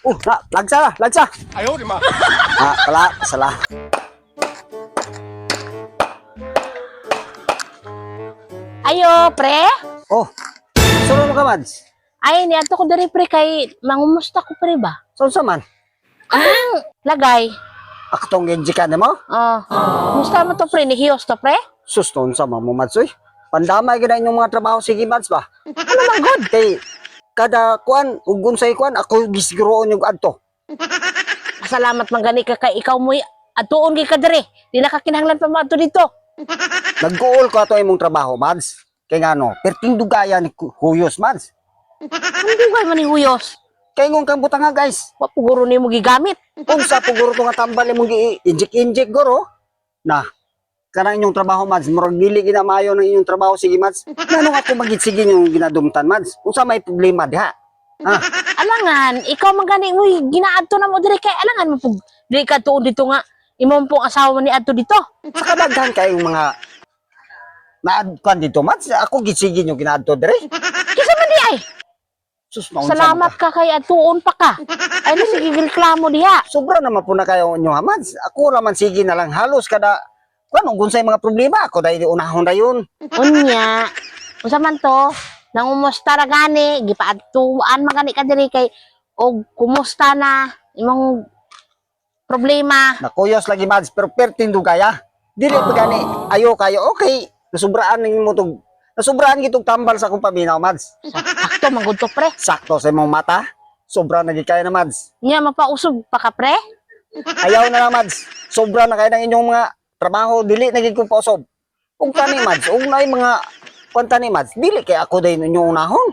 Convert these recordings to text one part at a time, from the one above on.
lagsa. 哎呦我的妈！ Sala. Ayo, pre. Oh, sino mo ka, Mads? Ay, niadto ko diri pre kay mangumusta ko pre ba? Saan sa man? Ang lagay. Aktong genji ka na mo? Oh. Musta mo to pre? Nihiyos to pre? Suston sa mo, Mads, oy. Pandamay ka na inyong mga trabaho, sige, Mads ba? Ano man god? Kay, kada kuan, ugon sa ikuan, ako gisiguroon yung adto. Salamat man gani ka kay ikaw mo atuon gi ka diri. Di na ka kinahanglan pa mo adto dito. Nag-goal ko ato imong trabaho, Mads. Kay nga no, perting dugaya ni Huyos, Mads. Ano dugay man ni huyos? Kay ngung kang butang nga, guys. Wa puguro nimo gigamit. Kung sa puguro to nga tambal imong gi-inject guro, na, kanang inyong trabaho, Mads, murag dili ginamayo ng inyong trabaho, sige, Mads. Nanong ako magitsige yung ginadumtan, Mads? Kung sa may problema diha. Ha? Alangan, ikaw man gani mo ginaadto na mo diri kay alangan mo pug diri ka tuon dito nga imong pong asawa ni adto dito. Sa kadaghan kayong mga naadkan dito, Mads, ako gitsigin yung ginadto dire. Kisa man di ay. Sus, maunsa Salamat ka. ka kay atuon pa ka. Ay na sige reklamo diha. Sobra naman po na kayo nyo, ha, Mads. Ako raman sige na lang halos kada kung kung sa mga problema ako dahil unahon na yun. Unya, unsa man to? Nangumusta ra gani, gipaadtuan man gani ka diri kay og kumusta na imong problema. Nakuyos lagi, Mads, pero perting dugaya. Dili pa gani ayo kayo, okay. Nasubraan ning mo tog nasubraan gitong tambal sa akong paminaw, Mads. Sakto man gud to pre. Sakto sa imong mata. Sobra na gikaya na, Mads. Nya mapausog pa ka pre? Ayaw na lang, Mads. Sobra na kaya ng inyong mga trabaho, dili na gid ko pausob. Ug kani, Mads, ug nay mga kwanta ni Mads, dili kay ako dayon inyong unahon.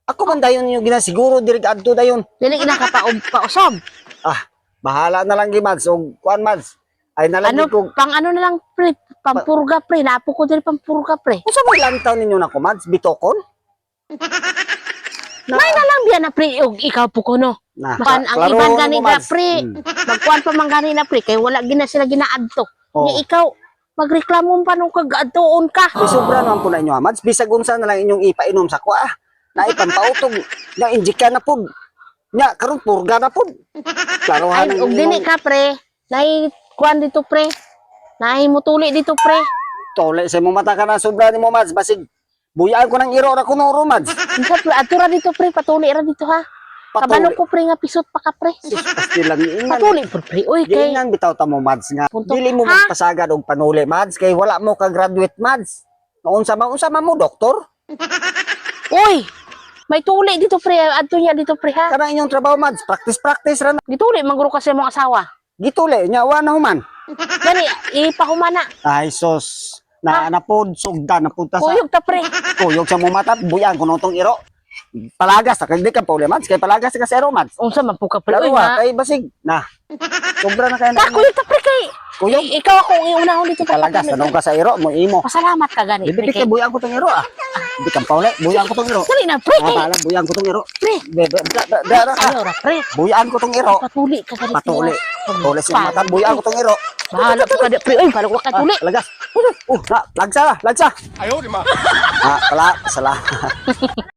Ako man dayon inyo ginasiguro diri adto dayon. Dili na ka pausob. Ah, bahala na lang gi, Mads. Ug kuan, Mads. Ay na lang Ano ko. pang ano na lang pre, pampurga pre, napo ko diri pampurga pre. Unsa may lantaw ninyo nako, Mads? Bitokon? May na lang biya na pre, og ikaw po ko no. Na, Kan ang klaro iban mo, gani na Mads. pre. Magkuan pa man gani na pre kay wala gina sila ginaadto. Oo. Nya ikaw magreklamo pa nung kag-adtoon ka. May sobra naman po na inyo, ha, Mads. Bisag unsa na lang inyong ipainom sa kwa. Na ipampautog. Na injika na po. Nya, karon purga na po. Klaro ha Ay og dili ka pre. Nay kuan dito pre. Nay mutuli dito pre. Tole sa imong mata ka na sobra ni mo, Mads. Basig, buyaan ko ng iro ra ko noro, Mads. Unsa pre atura dito pre, patuli ra dito ha. Kabalo ko pre nga pisot pa ka pre. Pastilan ni Iman. Patuli pre. Uy kay Ganyan bitaw ta mo, Mads, nga. Punto. Dili mo Ha? magpasagad og panuli, Mads, kay wala mo ka graduate, Mads. Unsa man mo, doktor? uy. May tuli dito pre, adto niya dito pre ha. Kana inyong trabaho, Mads. Practice ra na. Gituli manguro kasi mong asawa. Gituli nya wa na human. Gani ipahumana. Ay sos. Na napod sugda na punta sa Kuyog ta pre. kuyog sa mong mata, buyan ko nung iro. Palagas ta kay di ka pauli, Mads, kay palagas ka sa iro, Mads. Unsa man po ka pre? Uy Pero nga. kay basig na. Sobra na kay Ta kuyog ta pre kay. Kuyog. Ikaw ako iunahon dito Palagas tanong ka sa iro mo imo. Pasalamat ka gani pre Bibitik kay. kay buyan ko tong iro ah. Di ka pauli, buyan ko tong iro. Dali na pre kay. Pala buyan ko tong iro. Pre. Dara ka. Ayo ra pre. Buyan ko tong iro. Patuli ka gani. Patuli. Tuli sa mata, buyan ko tong iro. Bahala ka gani pre. Uy, bahala ka tuli. Lagas. Lagsa. 哎呦我的妈！ Sala.